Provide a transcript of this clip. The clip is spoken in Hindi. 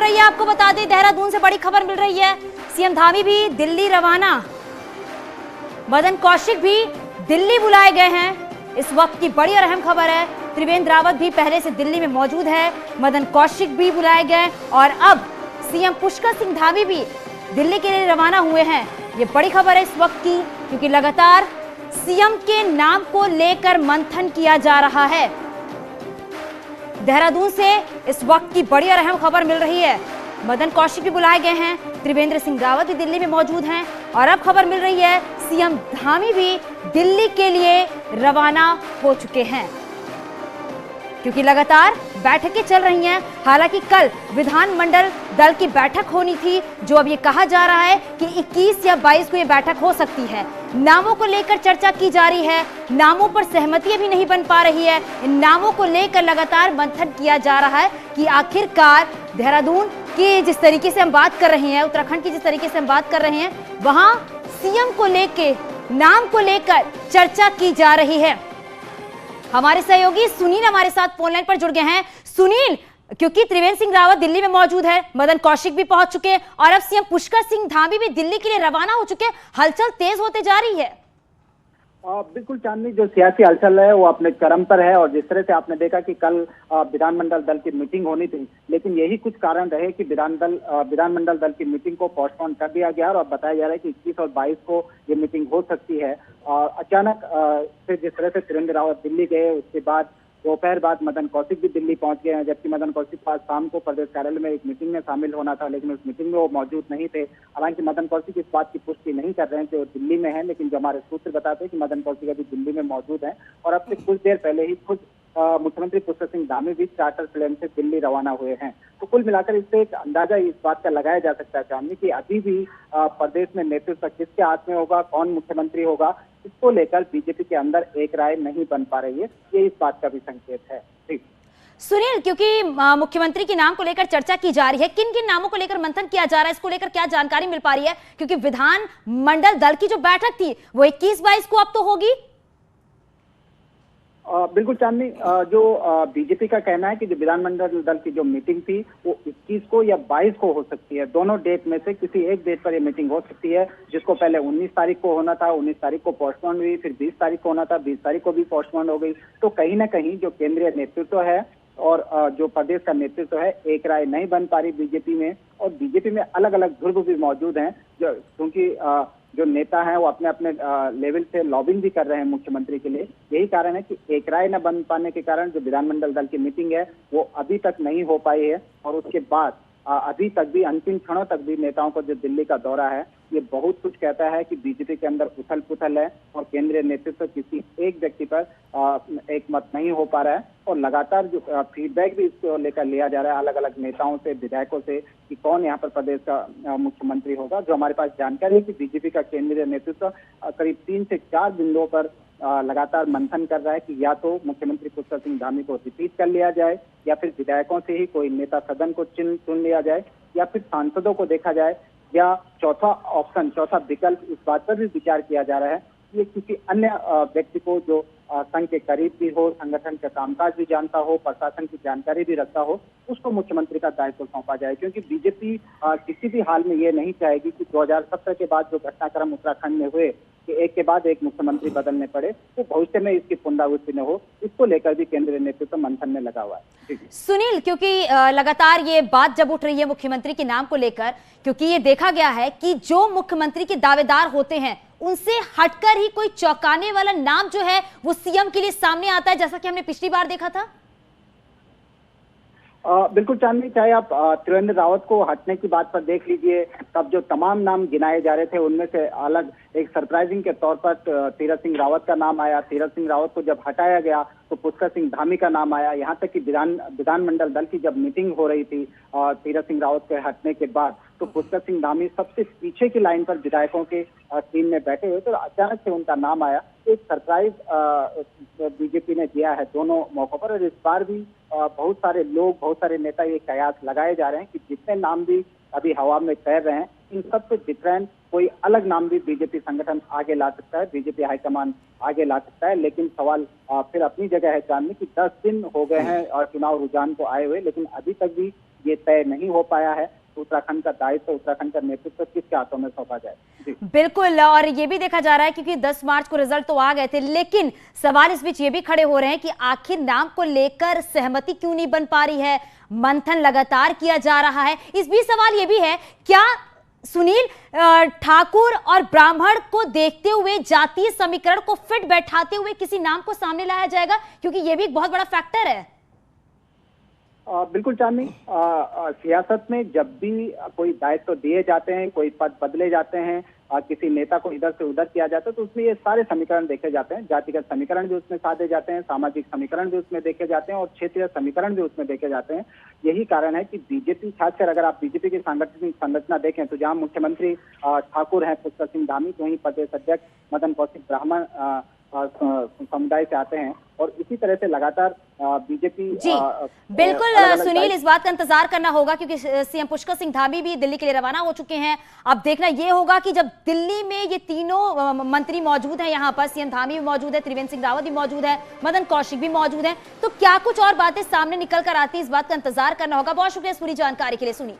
रही है, आपको बता दें देहरादून से बड़ी खबर मिल रही है। सीएम धामी भी दिल्ली रवाना, मदन कौशिक भी दिल्ली बुलाए गए हैं। इस वक्त की बड़ी और अहम खबर है। त्रिवेंद्र रावत भी पहले से दिल्ली में मौजूद है, मदन कौशिक भी बुलाए गए और अब सीएम पुष्कर सिंह धामी भी दिल्ली के लिए रवाना हुए हैं। ये बड़ी खबर है इस वक्त की, क्योंकि लगातार सीएम के नाम को लेकर मंथन किया जा रहा है। देहरादून से इस वक्त की बड़ी और अहम खबर मिल रही है। मदन कौशिक भी बुलाए गए हैं, त्रिवेंद्र सिंह रावत भी दिल्ली में मौजूद हैं और अब खबर मिल रही है सीएम धामी भी दिल्ली के लिए रवाना हो चुके हैं, क्योंकि लगातार बैठकें चल रही हैं। हालांकि कल विधानमंडल दल की बैठक होनी थी, जो अब ये कहा जा रहा है कि 21 या 22 को ये बैठक हो सकती है। नामों को लेकर चर्चा की जा रही है, नामों पर सहमति अभी नहीं बन पा रही है। इन नामों को लेकर लगातार मंथन किया जा रहा है कि आखिरकार देहरादून की जिस तरीके से हम बात कर रहे हैं, उत्तराखंड की जिस तरीके से हम बात कर रहे हैं, वहां सीएम को लेकर, नाम को लेकर चर्चा की जा रही है। हमारे सहयोगी सुनील हमारे साथ फोन लाइन पर जुड़ गए हैं। सुनील, क्योंकि त्रिवेंद्र सिंह रावत दिल्ली में मौजूद है, मदन कौशिक भी पहुंच चुके हैं और अब सीएम पुष्कर सिंह धामी भी दिल्ली के लिए रवाना हो चुके हैं, हलचल तेज होते जा रही है। बिल्कुल चांदनी, जो सियासी हलचल है वो अपने चरम पर है और जिस तरह से आपने देखा कि कल विधानमंडल दल की मीटिंग होनी थी, लेकिन यही कुछ कारण रहे कि विधानमंडल दल की मीटिंग को पोस्टपोन कर दिया गया और अब बताया जा रहा है कि 21 और 22 को ये मीटिंग हो सकती है। और अचानक से जिस तरह से त्रिवेंद्र रावत दिल्ली गए, उसके बाद दोपहर बाद मदन कौशिक भी दिल्ली पहुंच गए हैं, जबकि मदन कौशिक पास शाम को प्रदेश कार्यालय में एक मीटिंग में शामिल होना था, लेकिन उस मीटिंग में वो मौजूद नहीं थे। हालांकि मदन कौशिक इस बात की पुष्टि नहीं कर रहे हैं कि वो दिल्ली में है, लेकिन जो हमारे सूत्र बताते हैं कि मदन कौशिक अभी दिल्ली में मौजूद हैं और अब से कुछ देर पहले ही खुद मुख्यमंत्री पुष्कर सिंह धामी भी चार्टर प्लेन से दिल्ली रवाना हुए हैं। तो कुल मिलाकर इससे एक अंदाजा इस बात का लगाया जा सकता है चांदनी कि अभी भी प्रदेश में नेतृत्व किसके हाथ में होगा, कौन मुख्यमंत्री होगा, इसको लेकर बीजेपी के अंदर एक राय नहीं बन पा रही है। ये इस बात का भी संकेत है। ठीक सुनील, क्योंकि मुख्यमंत्री के नाम को लेकर चर्चा की जा रही है, किन किन नामों को लेकर मंथन किया जा रहा है, इसको लेकर क्या जानकारी मिल पा रही है? क्योंकि विधान मंडल दल की जो बैठक थी वो 21-22 को अब तो होगी। बिल्कुल चांदनी, जो बीजेपी का कहना है कि जो विधानमंडल दल की जो मीटिंग थी वो 21 को या 22 को हो सकती है। दोनों डेट में से किसी एक डेट पर ये मीटिंग हो सकती है, जिसको पहले 19 तारीख को होना था, 19 तारीख को पोस्टपोन हुई, फिर 20 तारीख को होना था, 20 तारीख को भी पोस्टपोन हो गई। तो कहीं ना कहीं जो केंद्रीय नेतृत्व है और जो प्रदेश का नेतृत्व है, एक राय नहीं बन पा रही बीजेपी में। और बीजेपी में अलग अलग ध्रुव भी मौजूद हैं, जो क्योंकि जो नेता हैं वो अपने अपने लेवल से लॉबिंग भी कर रहे हैं मुख्यमंत्री के लिए। यही कारण है कि एक राय न बन पाने के कारण जो विधानमंडल दल की मीटिंग है वो अभी तक नहीं हो पाई है। और उसके बाद अभी तक भी, अंतिम क्षणों तक भी नेताओं को जो दिल्ली का दौरा है ये बहुत कुछ कहता है कि बीजेपी के अंदर उथल पुथल है और केंद्रीय नेतृत्व किसी एक व्यक्ति पर एक मत नहीं हो पा रहा है। और लगातार जो फीडबैक भी इसको लेकर लिया जा रहा है अलग अलग नेताओं से, विधायकों से, कि कौन यहाँ पर प्रदेश का मुख्यमंत्री होगा। जो हमारे पास जानकारी है कि बीजेपी का केंद्रीय नेतृत्व करीब 3 से 4 बिंदुओं पर लगातार मंथन कर रहा है कि या तो मुख्यमंत्री पुष्कर सिंह धामी को रिपीट कर लिया जाए, या फिर विधायकों से ही कोई नेता सदन को चुन लिया जाए, या फिर सांसदों को देखा जाए, या चौथा ऑप्शन, चौथा विकल्प इस बात पर भी विचार किया जा रहा है ये किसी अन्य व्यक्ति को जो संघ के करीब भी हो, संगठन का कामकाज भी जानता हो, प्रशासन की जानकारी भी रखता हो, उसको मुख्यमंत्री का दायित्व सौंपा जाए। क्योंकि बीजेपी किसी भी हाल में ये नहीं चाहेगी कि 2017 के बाद जो घटनाक्रम उत्तराखंड में हुए कि एक के बाद एक मुख्यमंत्री बदलने पड़े, तो भविष्य में इसकी पुनरावृत्ति न हो, इसको लेकर भी केंद्रीय नेतृत्व मंथन में लगा हुआ है। सुनील, क्योंकि लगातार ये बात जब उठ रही है मुख्यमंत्री के नाम को लेकर, क्योंकि ये देखा गया है कि जो मुख्यमंत्री के दावेदार होते हैं उनसे हटकर ही कोई चौंकाने वाला नाम जो है वो सीएम के लिए सामने आता है, जैसा कि हमने पिछली बार देखा था। बिल्कुल चांदनी, चाहे आप त्रिवेंद्र रावत को हटने की बात पर देख लीजिए, तब जो तमाम नाम गिनाए जा रहे थे उनमें से अलग एक सरप्राइजिंग के तौर पर तीरथ सिंह रावत का नाम आया। तीरथ सिंह रावत को जब हटाया गया तो पुष्कर सिंह धामी का नाम आया। यहाँ तक कि विधानमंडल दल की जब मीटिंग हो रही थी तीरथ सिंह रावत के हटने के बाद, तो पुष्कर सिंह धामी सबसे पीछे की लाइन पर विधायकों के टीम में बैठे हुए, तो अचानक से उनका नाम आया। एक सरप्राइज बीजेपी ने दिया है दोनों मौकों पर। और इस बार भी बहुत सारे लोग, बहुत सारे नेता ये कयास लगाए जा रहे हैं कि जितने नाम भी अभी हवा में तैर रहे हैं, इन सबसे डिफरेंट कोई अलग नाम भी बीजेपी संगठन आगे ला सकता है, बीजेपी हाईकमान आगे ला सकता है। लेकिन सवाल फिर अपनी जगह है चांदनी कि 10 दिन हो गए हैं और चुनाव रुझान को आए हुए, लेकिन अभी तक भी ये तय नहीं हो पाया है। उत्तराखंड का दायित्व, उत्तराखंड का नेतृत्व किसके हाथों में सौंपा जाए। जी बिल्कुल, और ये भी देखा जा रहा है क्योंकि 10 मार्च को रिजल्ट तो आ गए थे, लेकिन सवाल इस बीच ये भी खड़े हो रहे हैं कि आखिर नाम को लेकर सहमति क्यों नहीं बन पा रही है। मंथन लगातार किया जा रहा है। इस बीच सवाल ये भी है, क्या सुनील ठाकुर और ब्राह्मण को देखते हुए जातीय समीकरण को फिट बैठाते हुए किसी नाम को सामने लाया जाएगा, क्योंकि ये भी एक बहुत बड़ा फैक्टर है। बिल्कुल चांदनी, सियासत में जब भी कोई दायित्व दिए जाते हैं, कोई पद बदले जाते हैं, किसी नेता को इधर से उधर किया जाता है, तो उसमें ये सारे समीकरण देखे जाते हैं। जातिगत समीकरण भी उसमें साधे जाते हैं, सामाजिक समीकरण भी उसमें देखे जाते हैं और क्षेत्रीय समीकरण भी उसमें देखे जाते हैं। यही कारण है कि बीजेपी, खासकर अगर आप बीजेपी की सांगठनिक संरचना देखें तो जहां मुख्यमंत्री ठाकुर हैं पुष्कर सिंह धामी, तो वहीं प्रदेश अध्यक्ष मदन कौशिक ब्राह्मण समुदाय से आते हैं और इसी तरह से लगातार बीजेपी। जी बिल्कुल सुनील, इस बात का इंतजार करना होगा क्योंकि सीएम पुष्कर सिंह धामी भी दिल्ली के लिए रवाना हो चुके हैं। अब देखना यह होगा कि जब दिल्ली में ये तीनों मंत्री मौजूद हैं, यहाँ पर सीएम धामी भी मौजूद है, त्रिवेंद्र सिंह रावत भी मौजूद है, मदन कौशिक भी मौजूद है, तो क्या कुछ और बातें सामने निकल कर आती है, इस बात का इंतजार करना होगा। बहुत शुक्रिया इस पूरी जानकारी के लिए सुनील।